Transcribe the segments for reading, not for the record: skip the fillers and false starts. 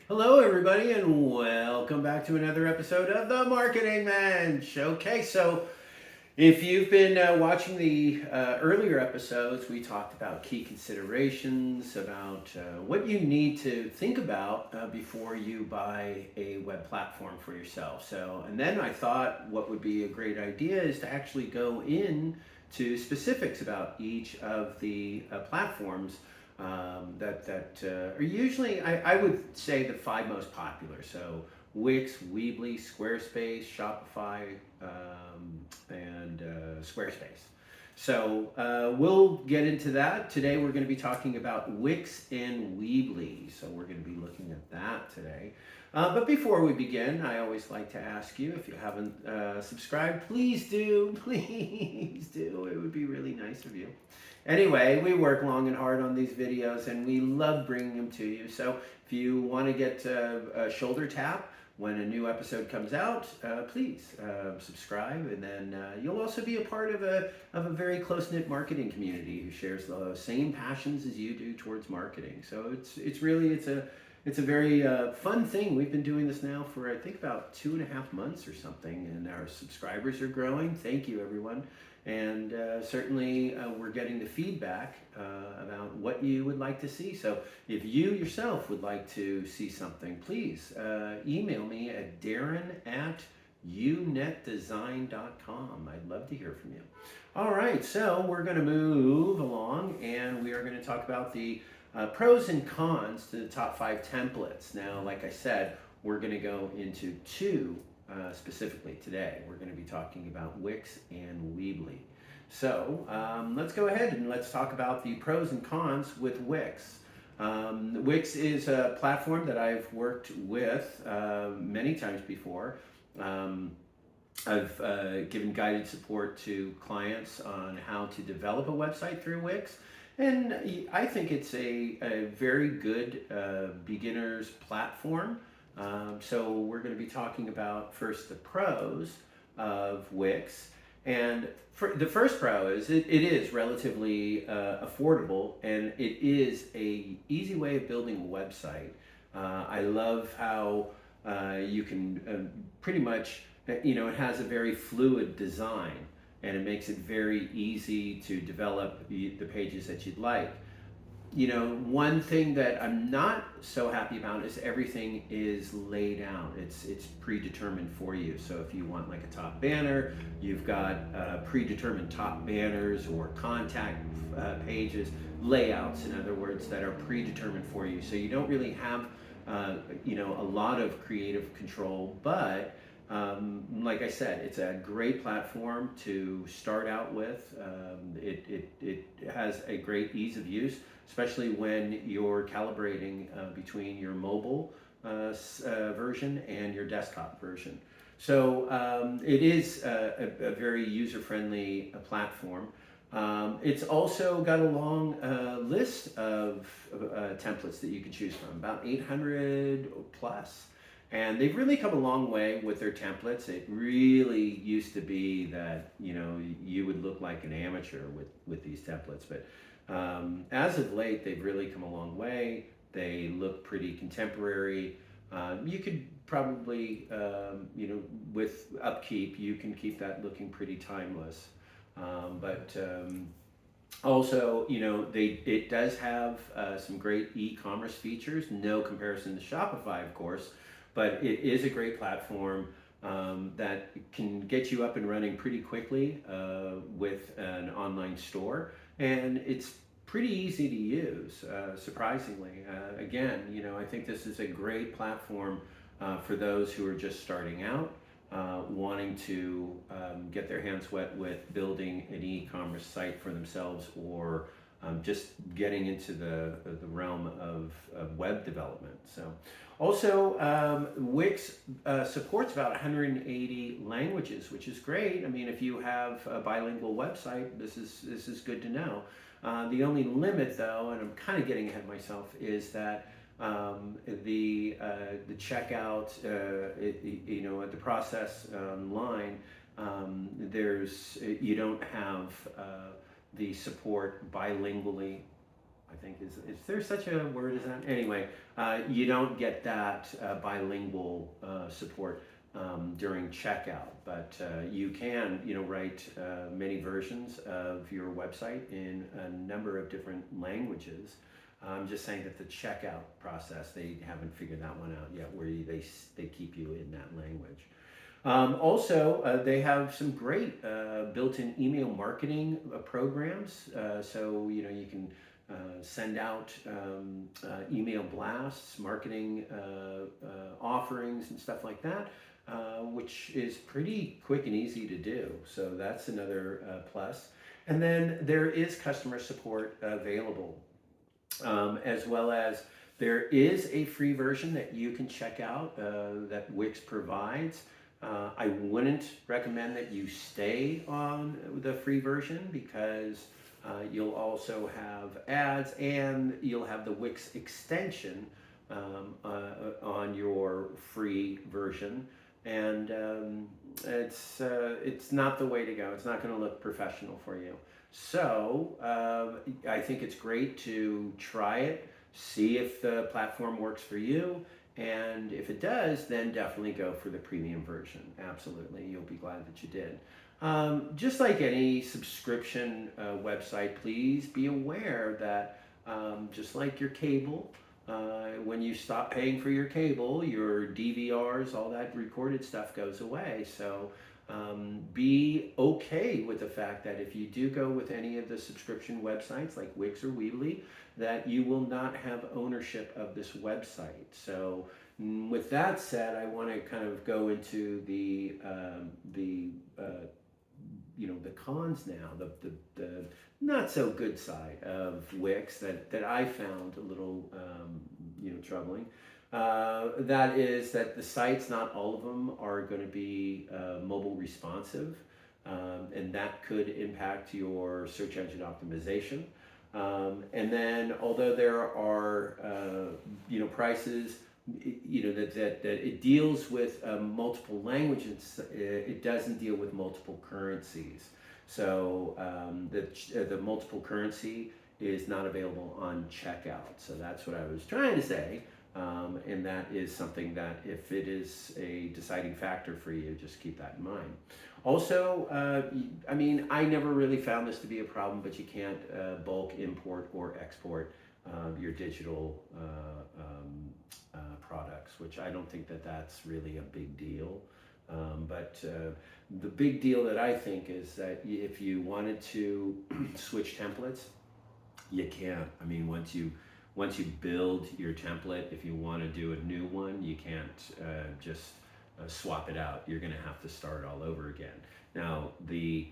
Hello, everybody, and welcome back to another episode of the Marketing Mensch. Okay, so if you've been watching the earlier episodes, we talked about key considerations, about what you need to think about before you buy a web platform for yourself. And then I thought what would be a great idea is to actually go in to specifics about each of the platforms that are usually, I would say, the five most popular. So Wix, Weebly, Squarespace, Shopify, and Squarespace. We'll get into that. Today we're going to be talking about Wix and Weebly. So we're going to be looking at that today. But before we begin, I always like to ask you, if you haven't subscribed, please do. Please do. It would be really nice of you. Anyway, we work long and hard on these videos and we love bringing them to you. So if you want to get a shoulder tap when a new episode comes out, please subscribe, and then you'll also be a part of a very close-knit marketing community who shares the same passions as you do towards marketing. So it's a very fun thing. We've been doing this now for, I think, about 2.5 months or something, and our subscribers are growing. Thank you, everyone. And certainly we're getting the feedback about what you would like to see. So if you yourself would like to see something, please email me at darren@unetdesign.com. I'd love to hear from you. All right, so we're going to move along, and we are going to talk about the pros and cons to the top 5 templates. Now, like I said, we're going to go into two specifically today. We're going to be talking about Wix and Weebly. So let's go ahead and let's talk about the pros and cons with Wix. Wix is a platform that I've worked with many times before. I've given guided support to clients on how to develop a website through Wix. And I think it's a very good beginner's platform. So we're going to be talking about first the pros of Wix. And the first pro is it is relatively affordable, and it is a easy way of building a website. I love how you can pretty much, it has a very fluid design, and it makes it very easy to develop the pages that you'd like. One thing that I'm not so happy about is everything is laid out. It's predetermined for you. So if you want like a top banner, you've got predetermined top banners or contact pages, layouts, in other words, that are predetermined for you. So you don't really have a lot of creative control, but like I said, it's a great platform to start out with. It has a great ease of use, especially when you're calibrating between your mobile version and your desktop version. So it is a very user-friendly platform. It's also got a long list of templates that you can choose from, about 800 plus. And they've really come a long way with their templates. It really used to be that you would look like an amateur with these templates, but as of late they've really come a long way. They look pretty contemporary. You could probably with upkeep you can keep that looking pretty timeless. But also, it does have some great e-commerce features. No comparison to Shopify, of course, but it is a great platform that can get you up and running pretty quickly with an online store, and it's pretty easy to use, surprisingly. Again, I think this is a great platform for those who are just starting out, wanting to get their hands wet with building an e-commerce site for themselves, or just getting into the realm of web development. So also, Wix supports about 180 languages, which is great. I mean, if you have a bilingual website, this is good to know. The only limit, though, and I'm kind of getting ahead of myself, is that the checkout, the process online, you don't have the support bilingually I think is there such a word as that? Anyway, you don't get that bilingual support during checkout, but you can, write many versions of your website in a number of different languages. I'm just saying that the checkout process, they haven't figured that one out yet, where they keep you in that language. Also, they have some great built-in email marketing programs. So you can send out email blasts, marketing offerings, and stuff like that, which is pretty quick and easy to do. So that's another plus. And then there is customer support available, as well as there is a free version that you can check out that Wix provides. I wouldn't recommend that you stay on the free version, because you'll also have ads, and you'll have the Wix extension on your free version, and it's not the way to go. It's not going to look professional for you. So I think it's great to try it, see if the platform works for you. And if it does, then definitely go for the premium version. Absolutely, you'll be glad that you did. Just like any subscription website, please be aware that just like your cable, when you stop paying for your cable, your DVRs, all that recorded stuff goes away. So be okay with the fact that if you do go with any of the subscription websites like Wix or Weebly, that you will not have ownership of this website. So with that said, I want to kind of go into the cons now, the not so good side of Wix that I found a little troubling. That is that the sites, not all of them, are going to be mobile responsive, and that could impact your search engine optimization. And then, although there are prices, that it deals with multiple languages, it doesn't deal with multiple currencies. So the multiple currency is not available on checkout. So that's what I was trying to say. And that is something that, if it is a deciding factor for you, just keep that in mind. Also, I never really found this to be a problem, but you can't bulk import or export your digital products, which I don't think that that's really a big deal. But the big deal that I think is that if you wanted to switch templates, you can't. I mean, once you build your template, if you want to do a new one, you can't just swap it out. You're going to have to start all over again. Now, the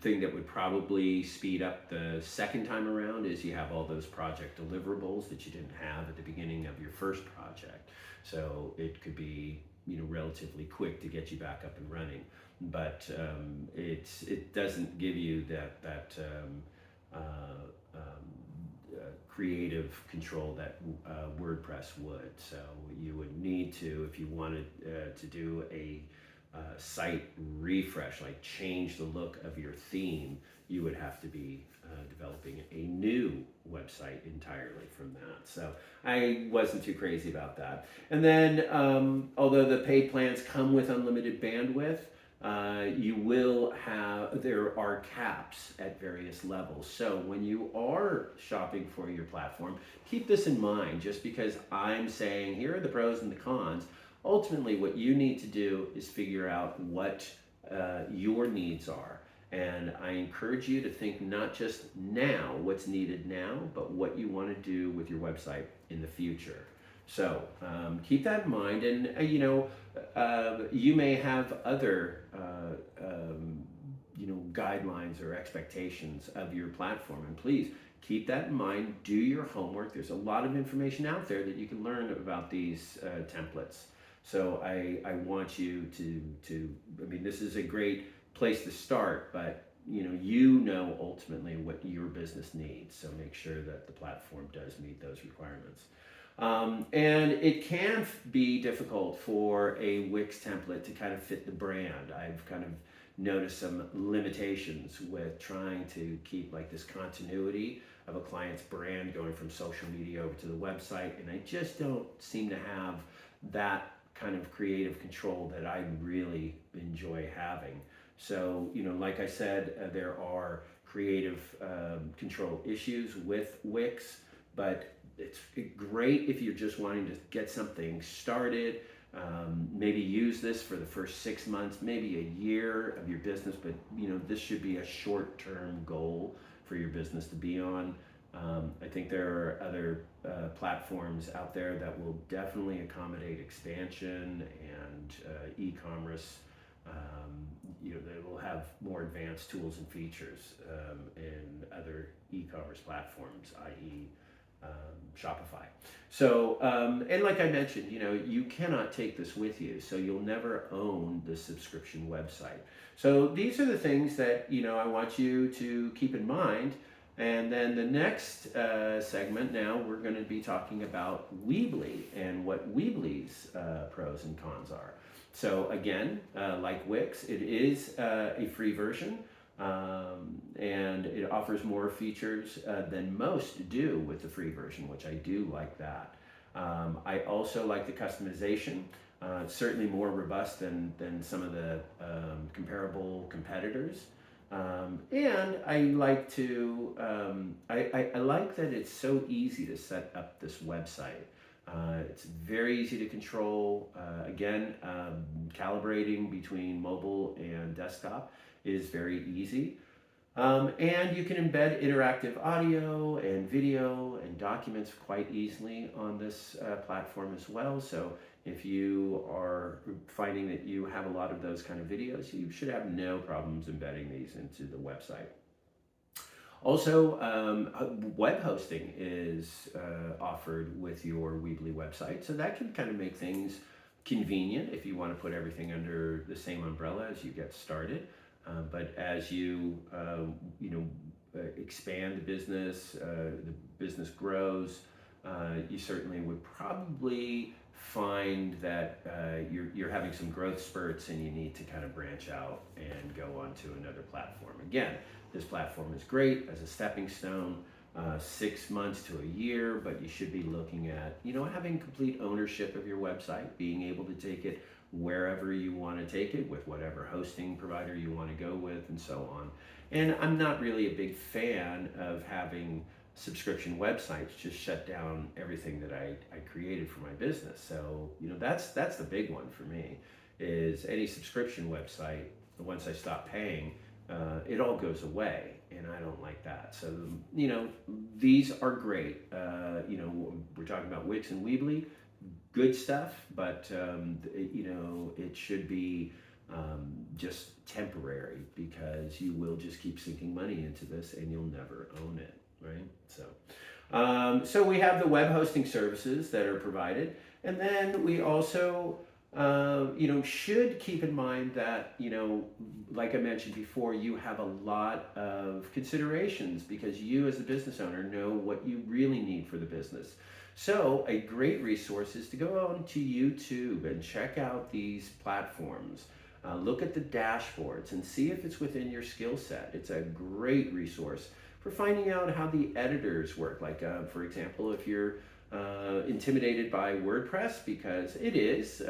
thing that would probably speed up the second time around is you have all those project deliverables that you didn't have at the beginning of your first project. So it could be relatively quick to get you back up and running, but it doesn't give you that creative control that WordPress would. So you would need to, if you wanted to do a site refresh, like change the look of your theme, you would have to be developing a new website entirely from that. So I wasn't too crazy about that. And then, although the paid plans come with unlimited bandwidth, there are caps at various levels. So when you are shopping for your platform, keep this in mind. Just because I'm saying here are the pros and the cons, ultimately what you need to do is figure out what your needs are. And I encourage you to think not just now, what's needed now, but what you want to do with your website in the future. So keep that in mind, and you may have other guidelines or expectations of your platform, and please keep that in mind. Do your homework. There's a lot of information out there that you can learn about these templates. So I want you to this is a great place to start, but ultimately what your business needs. So make sure that the platform does meet those requirements. And it can be difficult for a Wix template to kind of fit the brand. I've kind of noticed some limitations with trying to keep like this continuity of a client's brand going from social media over to the website, and I just don't seem to have that kind of creative control that I really enjoy having. So, like I said, there are creative control issues with Wix, but it's great if you're just wanting to get something started. Maybe use this for the first 6 months, maybe a year of your business, but this should be a short-term goal for your business to be on. I think there are other platforms out there that will definitely accommodate expansion and e-commerce. They will have more advanced tools and features in other e-commerce platforms, i.e. Shopify. So, and like I mentioned, you cannot take this with you, so you'll never own the subscription website. So these are the things that, I want you to keep in mind. And then the next segment, now we're going to be talking about Weebly and what Weebly's pros and cons are. So again, like Wix, it is a free version. And it offers more features than most do with the free version, which I do like that. I also like the customization. It's certainly more robust than some of the comparable competitors. And I like to, I like that it's so easy to set up this website. It's very easy to control. Again, calibrating between mobile and desktop is very easy. And you can embed interactive audio and video and documents quite easily on this platform as well. So if you are finding that you have a lot of those kind of videos, you should have no problems embedding these into the website. Also, web hosting is offered with your Weebly website, so that can kind of make things convenient if you want to put everything under the same umbrella as you get started. But as you expand the business grows, you certainly would probably find that you're having some growth spurts and you need to kind of branch out and go on to another platform. Again, this platform is great as a stepping stone, 6 months to a year, but you should be looking at, having complete ownership of your website, being able to take it wherever you want to take it with whatever hosting provider you want to go with and so on. And I'm not really a big fan of having subscription websites just shut down everything that I created for my business. So, that's the big one for me, is any subscription website, once I stop paying, it all goes away, and I don't like that. So, these are great. We're talking about Wix and Weebly, good stuff, but it should be just temporary, because you will just keep sinking money into this and you'll never own it, right? So we have the web hosting services that are provided, and then we also should keep in mind that, like I mentioned before, you have a lot of considerations, because you as a business owner know what you really need for the business. So a great resource is to go on to YouTube and check out these platforms. Look at the dashboards and see if it's within your skill set. It's a great resource for finding out how the editors work. Like, for example, if you're intimidated by WordPress, because it is,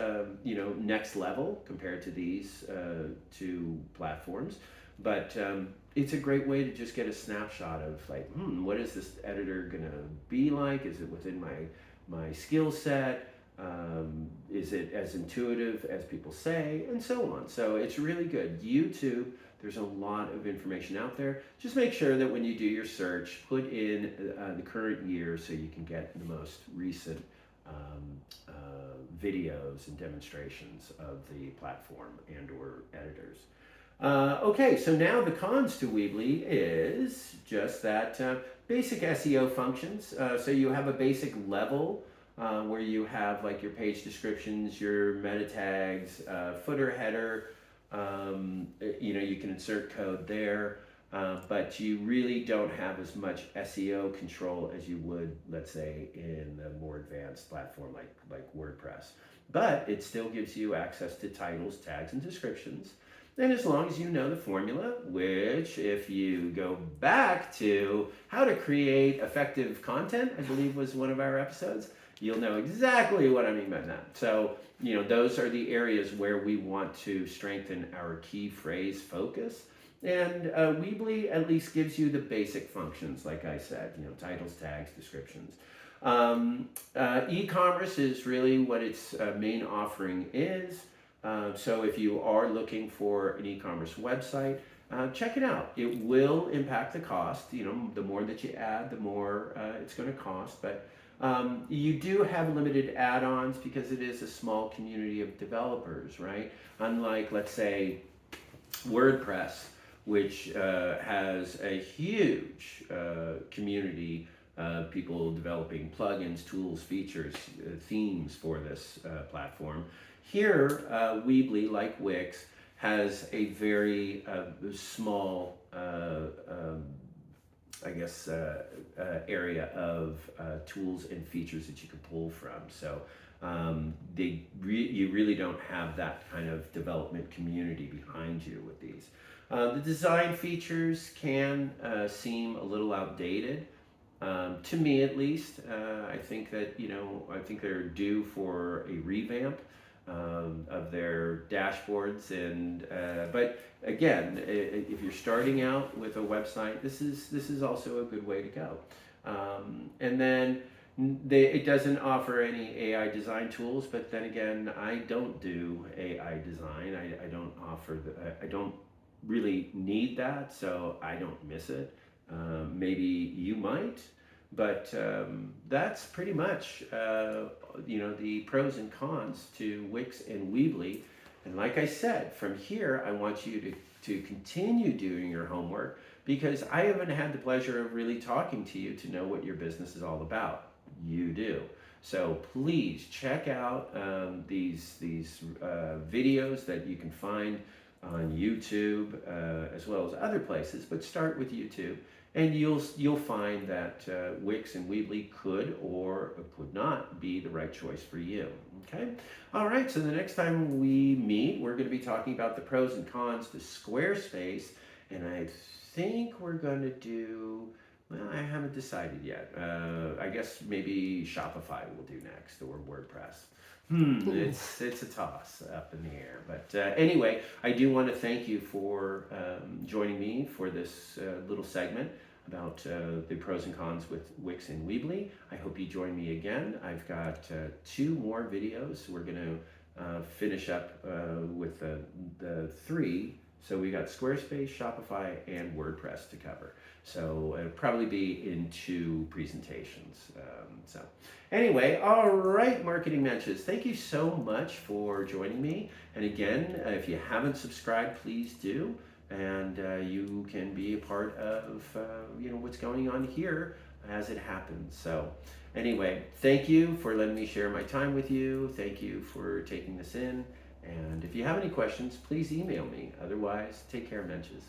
next level compared to these two platforms, but it's a great way to just get a snapshot of like, what is this editor gonna be like? Is it within my skill set? Is it as intuitive as people say, and so on. So it's really good. YouTube, there's a lot of information out there. Just make sure that when you do your search, put in the current year so you can get the most recent videos and demonstrations of the platform and or editors. Okay, so now the cons to Weebly is just that basic SEO functions. So you have a basic level where you have like your page descriptions, your meta tags, footer, header. You can insert code there, but you really don't have as much SEO control as you would, let's say, in a more advanced platform like WordPress. But it still gives you access to titles, tags, and descriptions. And as long as you know the formula, which if you go back to how to create effective content, I believe was one of our episodes, you'll know exactly what I mean by that. So, those are the areas where we want to strengthen our key phrase focus. And Weebly at least gives you the basic functions, like I said, titles, tags, descriptions. E-commerce is really what its main offering is. So if you are looking for an e-commerce website, check it out. It will impact the cost. The more that you add, the more it's going to cost. But you do have limited add-ons because it is a small community of developers, right? Unlike, let's say, WordPress, which has a huge community of people developing plugins, tools, features, themes for this platform. Here, Weebly, like Wix, has a very small, area of tools and features that you can pull from. So you really don't have that kind of development community behind you with these. The design features can seem a little outdated. To me, at least, I think that I think they're due for a revamp of their dashboards. And but again, if you're starting out with a website, this is also a good way to go. And then it doesn't offer any AI design tools, but then again, I don't do AI design. I don't really need that, so I don't miss it. Maybe you might, but that's pretty much the pros and cons to Wix and Weebly. And like I said, from here I want you to continue doing your homework, because I haven't had the pleasure of really talking to you to know what your business is all about. You do. So please check out these videos that you can find on YouTube as well as other places, but start with YouTube, and you'll find that Wix and Weebly could or could not be the right choice for you. Okay. All right. So the next time we meet, we're going to be talking about the pros and cons to Squarespace, and I think we're going to do. Well, I haven't decided yet. I guess maybe Shopify will do next, or WordPress. It's a toss up in the air. But anyway, I do want to thank you for joining me for this little segment about the pros and cons with Wix and Weebly. I hope you join me again. I've got 2 more videos. We're going to finish up with the 3. So we got Squarespace, Shopify, and WordPress to cover. So it'll probably be in 2 presentations. So anyway, all right, Marketing Mensches, thank you so much for joining me. And again, if you haven't subscribed, please do. And you can be a part of what's going on here as it happens. So anyway, thank you for letting me share my time with you. Thank you for taking this in. And if you have any questions, please email me. Otherwise, take care, Menches.